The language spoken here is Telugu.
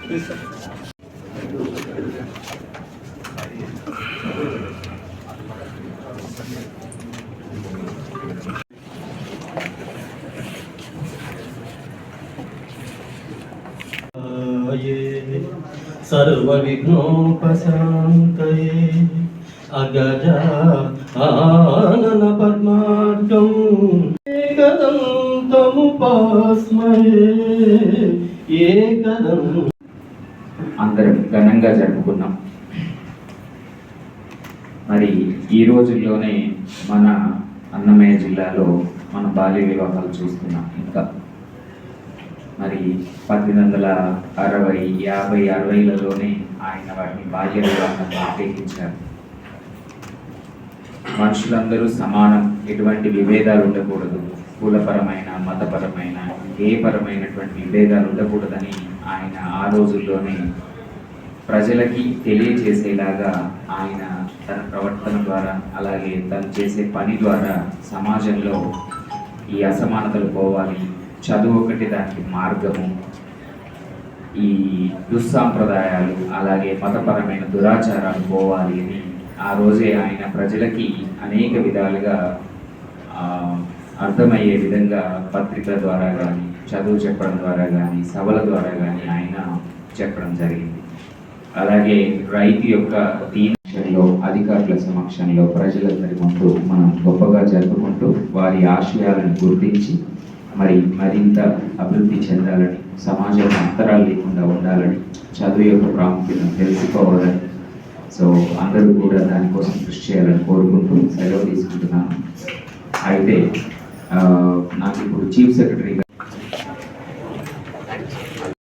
సర్వవిఘ్నోపశాంతయే అగజా ఆనన పద్మార్గం ఏకదంతముపాస్మయే ఏకదం. అందరం ఘనంగా జరుపుకున్నాం. మరి ఈ రోజుల్లోనే మన అన్నమయ్య జిల్లాలో మన బాల్య వివాహాలు చూస్తున్నాం. ఇంకా మరి 1860, 50, 60లలోనే ఆయన వాటిని బాల్య వివాహాన్ని వ్యతిరేకించారు. మనుషులందరూ సమానం, ఎటువంటి విభేదాలు ఉండకూడదు, కులపరమైన, మతపరమైన, ఏ పరమైనటువంటి విభేదాలు ఉండకూడదని ఆయన ఆ రోజుల్లోనే ప్రజలకి తెలియజేసేలాగా ఆయన తన ప్రవర్తన ద్వారా, అలాగే తను చేసే పని ద్వారా సమాజంలో ఈ అసమానతలు పోవాలి, చదువు ఒకటి దానికి మార్గము, ఈ దుస్సాంప్రదాయాలు అలాగే మతపరమైన దురాచారాలు పోవాలి అని ఆ రోజే ఆయన ప్రజలకి అనేక విధాలుగా అర్థమయ్యే విధంగా పత్రికల ద్వారా కానీ, చదువు చెప్పడం ద్వారా కానీ, సభల ద్వారా కానీ ఆయన చెప్పడం జరిగింది. అలాగే రైతు యొక్క దీనిలో అధికారుల సమక్షంలో ప్రజలందరి ముందు మనం గొప్పగా జరుపుకుంటూ వారి ఆశయాలను గుర్తించి మరింత అభివృద్ధి చెందాలని, సమాజంలో అంతరాలు లేకుండా ఉండాలని, చదువు యొక్క ప్రాముఖ్యతను తెలుసుకోవాలని, సో అందరూ కూడా దానికోసం కృషి చేయాలని కోరుకుంటూ సెలవు తీసుకుంటున్నాను. అయితే నాకు ఇప్పుడు చీఫ్ సెక్రటరీ